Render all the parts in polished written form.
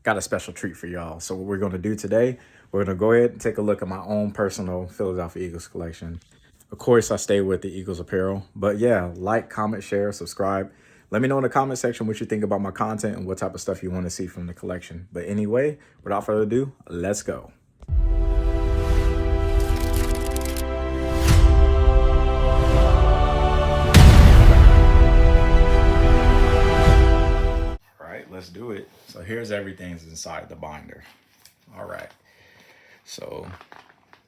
got a special treat for y'all. So what we're going to do today, we're going to go ahead and take a look at my own personal Philadelphia Eagles collection. Of course, I stay with the Eagles apparel. But yeah, like, comment, share, subscribe. Let me know in the comment section what you think about my content and what type of stuff you want to see from the collection. But anyway, without further ado, let's go. All right, let's do it. So here's everything that's inside the binder. All right. So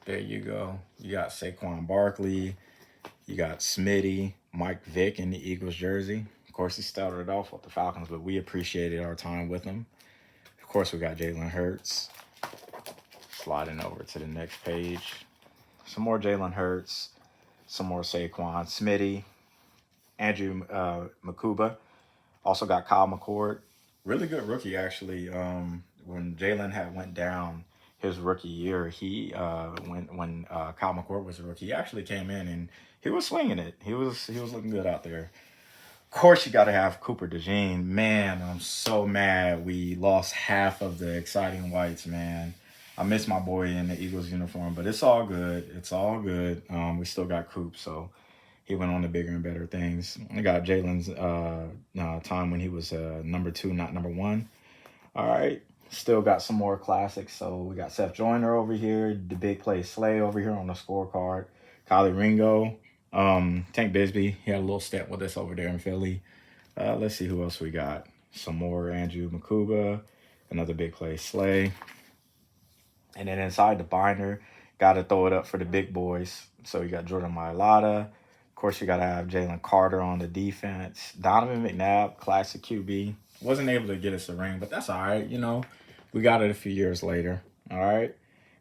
there you go. You got Saquon Barkley. You got Smitty, Mike Vick in the Eagles jersey. Of course, he started off with the Falcons, but we appreciated our time with him. Of course, we got Jalen Hurts. Sliding over to the next page. Some more Jalen Hurts. Some more Saquon. Smitty. Andrew Makuba. Also got Kyle McCord. Really good rookie, actually. When Jalen had went down his rookie year, he when Kyle McCord was a rookie, he actually came in and he was swinging it. He was looking good out there. Of course, you got to have Cooper DeJean. Man, I'm so mad we lost half of the exciting whites, man. I miss my boy in the Eagles uniform, but it's all good. It's all good. We still got Coop, so he went on to bigger and better things. I got Jalen's time when he was number 2, not number 1. All right. Still got some more classics. So we got Seth Joyner over here, the big play Slay over here on the scorecard, Kylie Ringo, Tank Bisbee. He had a little step with us over there in Philly. Let's see who else we got. Some more Andrew Makuba, another big play Slay. And then inside the binder, got to throw it up for the big boys. So you got Jordan Mailata. Of course, you got to have Jalen Carter on the defense. Donovan McNabb, classic QB. Wasn't able to get us a ring, but that's all right. You know, we got it a few years later. All right.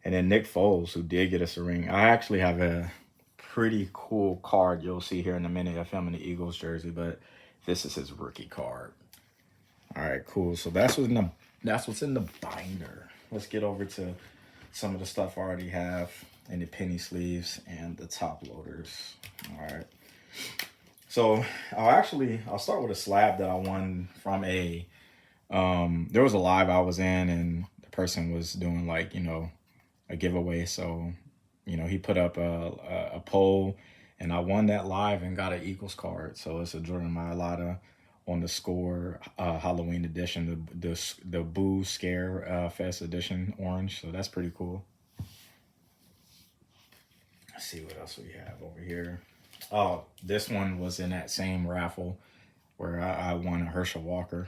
And then Nick Foles, who did get us a ring. I actually have a pretty cool card you'll see here in a minute of him in the Eagles jersey, but this is his rookie card. All right, cool. So that's what's in the binder. Let's get over to some of the stuff I already have in the penny sleeves and the top loaders. All right. So I'll start with a slab that I won from there was a live I was in and the person was doing like, a giveaway. So, he put up a poll and I won that live and got an Eagles card. So it's a Jordan Mailata on the score Halloween edition, the Boo Scare Fest edition orange. So that's pretty cool. Let's see what else we have over here. Oh, this one was in that same raffle where I won a Herschel Walker.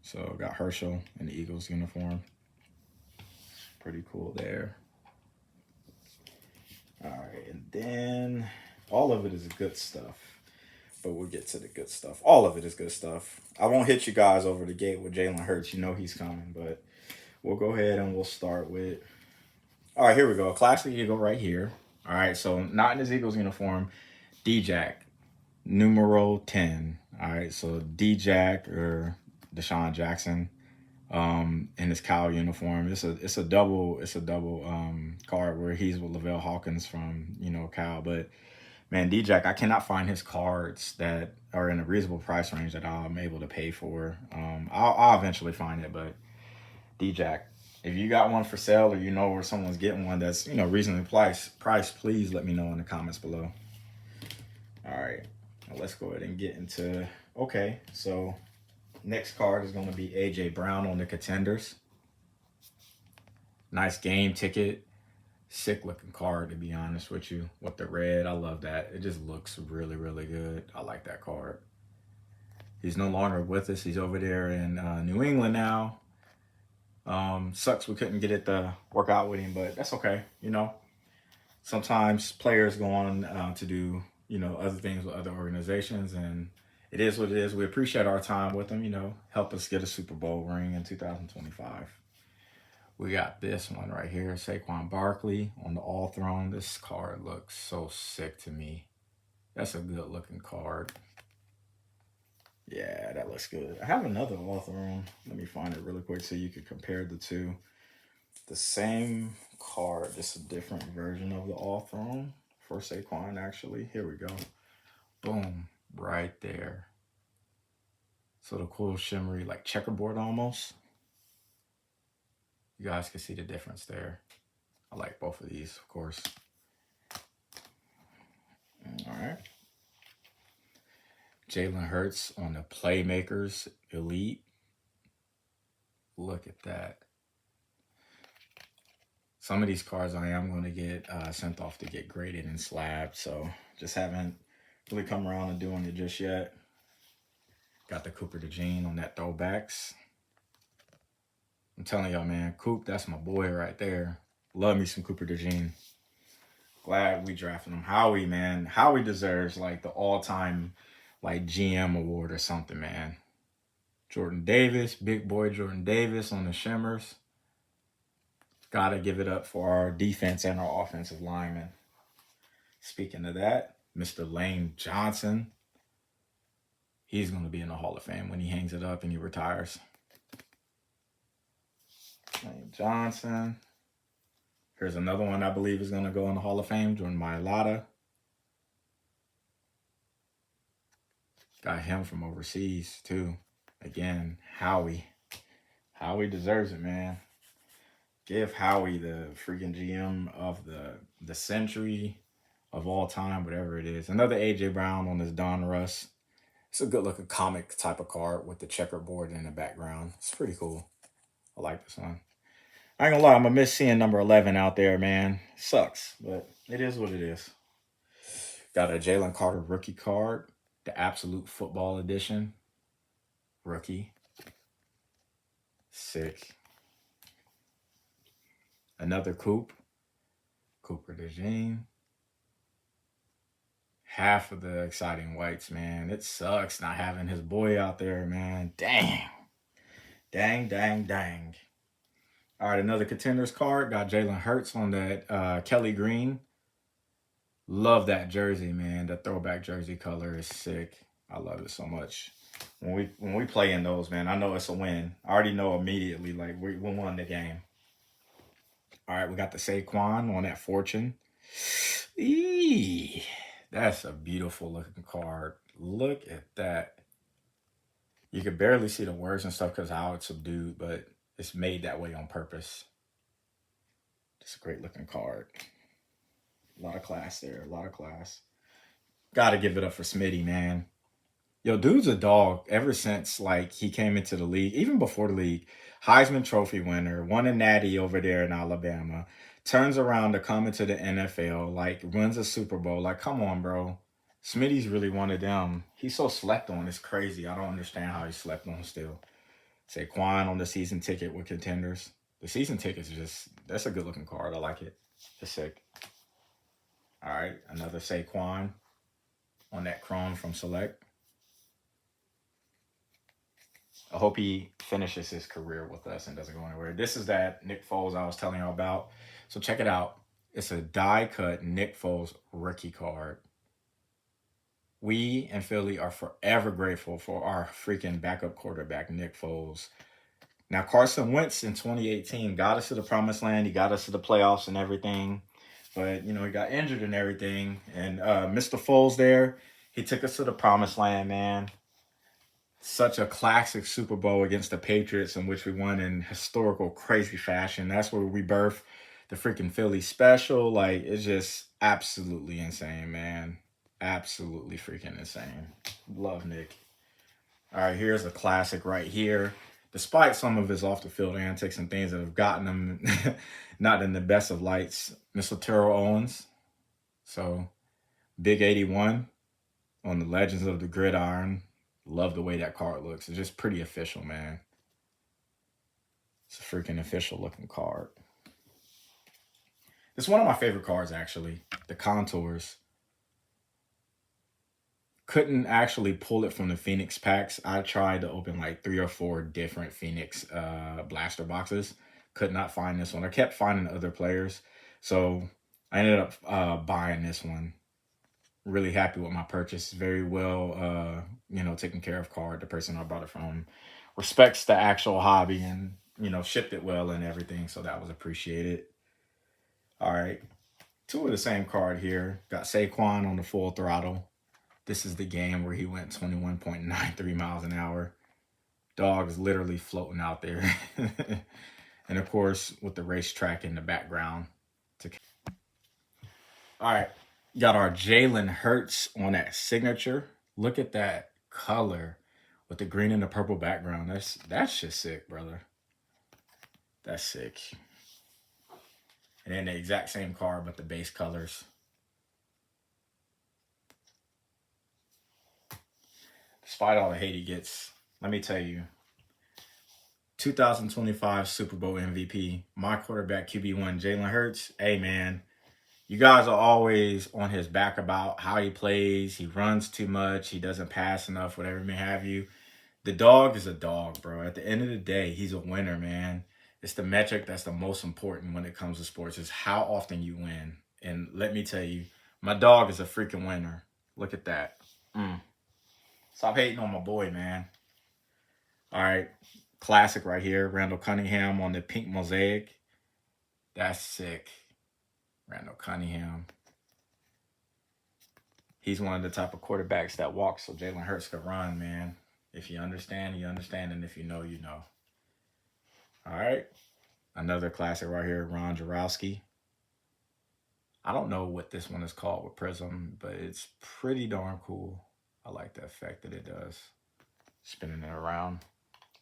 So got Herschel in the Eagles uniform. Pretty cool there. All right, and then all of it is good stuff. But we'll get to the good stuff. All of it is good stuff. I won't hit you guys over the gate with Jalen Hurts. You know he's coming, but we'll go ahead and we'll start with. All right, here we go. Classic Eagle right here. All right, so not in his Eagles uniform. D-Jack, numero 10. All right, so D-Jack or Deshaun Jackson in his Cal uniform. It's a double card where he's with Lavelle Hawkins from, Cal, but man, D-Jack, I cannot find his cards that are in a reasonable price range that I'm able to pay for. I'll eventually find it, but D-Jack, if you got one for sale or you know where someone's getting one that's, reasonably priced, please let me know in the comments below. All right, now let's go ahead and get into, okay, so next card is going to be A.J. Brown on the Contenders. Nice game ticket. Sick looking card, to be honest with you, with the red. I love that. It just looks really, really good. I like that card. He's no longer with us. He's over there in New England now. Sucks we couldn't get it to work out with him, but that's okay. Sometimes players go on to do, other things with other organizations, and it is what it is. We appreciate our time with him, help us get a Super Bowl ring in 2025. We got this one right here, Saquon Barkley on the All Throne. This card looks so sick to me. That's a good looking card. Yeah, that looks good. I have another All Throne. Let me find it really quick so you can compare the two. The same card, just a different version of the All Throne for Saquon, actually. Here we go. Boom, right there. So the cool shimmery, like checkerboard almost. You guys can see the difference there. I like both of these, of course. All right. Jalen Hurts on the Playmakers Elite. Look at that. Some of these cards I am going to get sent off to get graded and slabbed. So just haven't really come around to doing it just yet. Got the Cooper DeJean on that throwbacks. I'm telling y'all, man, Coop, that's my boy right there. Love me some Cooper DeJean. Glad we drafted him. Howie, man. Howie deserves like the all-time like GM award or something, man. Jordan Davis, big boy Jordan Davis on the Shimmers. Gotta give it up for our defense and our offensive linemen. Speaking of that, Mr. Lane Johnson. He's going to be in the Hall of Fame when he hangs it up and he retires. Lane Johnson. Here's another one I believe is going to go in the Hall of Fame, Jordan Mailata. Got him from overseas, too. Again, Howie. Howie deserves it, man. Give Howie the freaking GM of the century, of all time, whatever it is. Another A.J. Brown on this Donruss. It's a good-looking comic type of card with the checkerboard in the background. It's pretty cool. I like this one. I ain't gonna lie, I'm gonna miss seeing number 11 out there, man. Sucks, but it is what it is. Got a Jalen Carter rookie card, the Absolute Football Edition. Rookie. Sick. Another Coop. Cooper DeJean. Half of the exciting whites, man. It sucks not having his boy out there, man. Dang. Dang, dang, dang. All right, another Contenders card. Got Jalen Hurts on that Kelly Green. Love that jersey, man. The throwback jersey color is sick. I love it so much. When we play in those, man, I know it's a win. I already know immediately, like, we won the game. All right, we got the Saquon on that Fortune. Eee, that's a beautiful looking card. Look at that. You could barely see the words and stuff because how it's subdued, but it's made that way on purpose. Just a great looking card. A lot of class there. A lot of class. Got to give it up for Smitty, man. Yo, dude's a dog ever since like he came into the league, even before the league. Heisman Trophy winner, won a natty over there in Alabama, turns around to come into the NFL, like wins a Super Bowl. Like, come on, bro. Smitty's really one of them. He's so slept on. It's crazy. I don't understand how he slept on still. Saquon on the season ticket with Contenders. The season ticket's just, that's a good looking card. I like it. It's sick. All right, another Saquon on that Chrome from Select. I hope he finishes his career with us and doesn't go anywhere. This is that Nick Foles I was telling you about. So check it out. It's a die-cut Nick Foles rookie card. We in Philly are forever grateful for our freaking backup quarterback, Nick Foles. Now, Carson Wentz in 2018 got us to the promised land. He got us to the playoffs and everything. But, you know, he got injured and everything. And Mr. Foles there, he took us to the promised land, man. Such a classic Super Bowl against the Patriots in which we won in historical, crazy fashion. That's where we birthed the freaking Philly special. Like, it's just absolutely insane, man. Absolutely freaking insane. Love Nick. All right, here's a classic right here. Despite some of his off-the-field antics and things that have gotten him not in the best of lights, Mr. Terrell Owens. So, Big 81 on the Legends of the Gridiron. Love the way that card looks. It's just pretty official, man. It's a freaking official looking card. It's one of my favorite cards, actually. The Contours. Couldn't actually pull it from the Phoenix packs. I tried to open like 3 or 4 different Phoenix blaster boxes. Could not find this one. I kept finding other players. So I ended up buying this one. Really happy with my purchase. Very well, taken care of card. The person I bought it from respects the actual hobby and, shipped it well and everything. So that was appreciated. All right. 2 of the same card here. Got Saquon on the full throttle. This is the game where he went 21.93 miles an hour. Dog is literally floating out there. And of course, with the racetrack in the background. All right, got our Jalen Hurts on that signature. Look at that color with the green and the purple background. That's just sick, brother. That's sick. And then the exact same card, but the base colors. Despite all the hate he gets, let me tell you, 2025 Super Bowl MVP, my quarterback QB1, Jalen Hurts. Hey, man, you guys are always on his back about how he plays. He runs too much. He doesn't pass enough, whatever may have you. The dog is a dog, bro. At the end of the day, he's a winner, man. It's the metric that's the most important when it comes to sports is how often you win. And let me tell you, my dog is a freaking winner. Look at that. Stop hating on my boy, man. All right. Classic right here. Randall Cunningham on the pink mosaic. That's sick. Randall Cunningham. He's one of the type of quarterbacks that walks so Jalen Hurts could run, man. If you understand, you understand. And if you know, you know. All right. Another classic right here, Ron Jaworski. I don't know what this one is called with Prism, but it's pretty darn cool. I like the effect that it does. Spinning it around.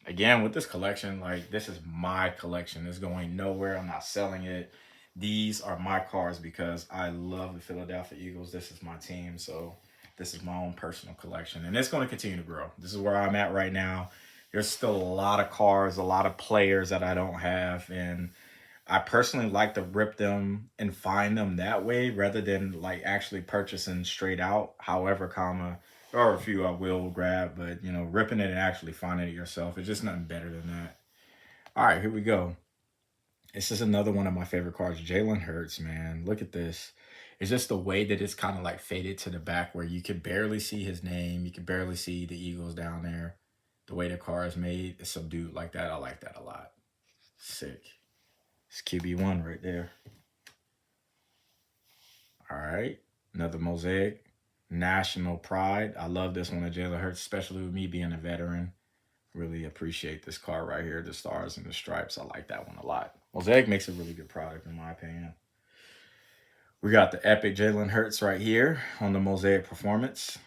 Again, with this collection, like, this is my collection. It's going nowhere. I'm not selling it. These are my cards because I love the Philadelphia Eagles. This is my team, so this is my own personal collection. And it's going to continue to grow. This is where I'm at right now. There's still a lot of cards, a lot of players that I don't have, and I personally like to rip them and find them that way rather than like actually purchasing straight out. However, there are a few I will grab, but you know, ripping it and actually finding it yourself is just nothing better than that. All right, here we go. This is another one of my favorite cards, Jalen Hurts, man. Look at this. It's just the way that it's kind of like faded to the back where you can barely see his name. You can barely see the Eagles down there. The way the card is made is subdued like that. I like that a lot. Sick. It's QB1 right there. All right. Another mosaic. National Pride. I love this one of Jalen Hurts, especially with me being a veteran. Really appreciate this card right here. The stars and the stripes. I like that one a lot. Mosaic makes a really good product in my opinion. We got the epic Jalen Hurts right here on the Mosaic Performance.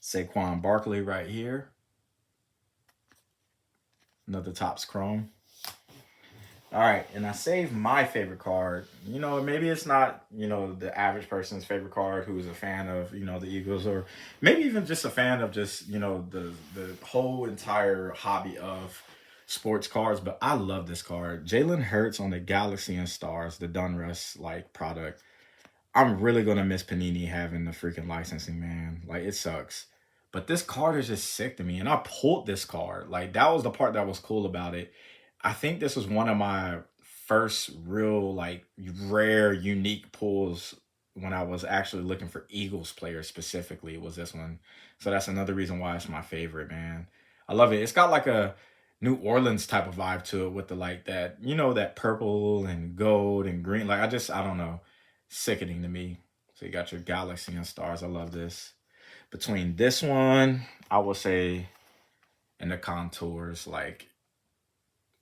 Saquon Barkley right here. Another Topps Chrome. All right, and I saved my favorite card. You know, maybe it's not, you know, the average person's favorite card who's a fan of, you know, the Eagles, or maybe even just a fan of just, you know, the whole entire hobby of sports cards. But I love this card. Jalen Hurts on the Galaxy and Stars, the Donruss like product. I'm really gonna miss Panini having the freaking licensing, man. Like, it sucks. But this card is just sick to me. And I pulled this card. Like, that was the part that was cool about it. I think this was one of my first real, like, rare, unique pulls when I was actually looking for Eagles players specifically, was this one. So that's another reason why it's my favorite, man. I love it. It's got like a New Orleans type of vibe to it with the, like, that, you know, that purple and gold and green. Like, I don't know. Sickening to me. So you got your Galaxy and Stars. I love this. Between this one, I would say, and the contours, like,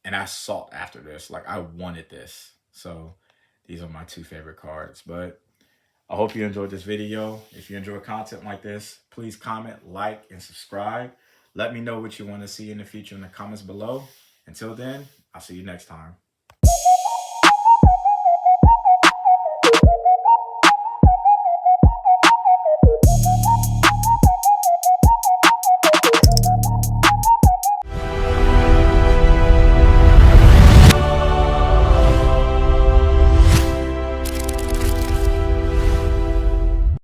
and I sought after this. Like, I wanted this. So these are my two favorite cards. But I hope you enjoyed this video. If you enjoy content like this, please comment, like, and subscribe. Let me know what you want to see in the future in the comments below. Until then, I'll see you next time.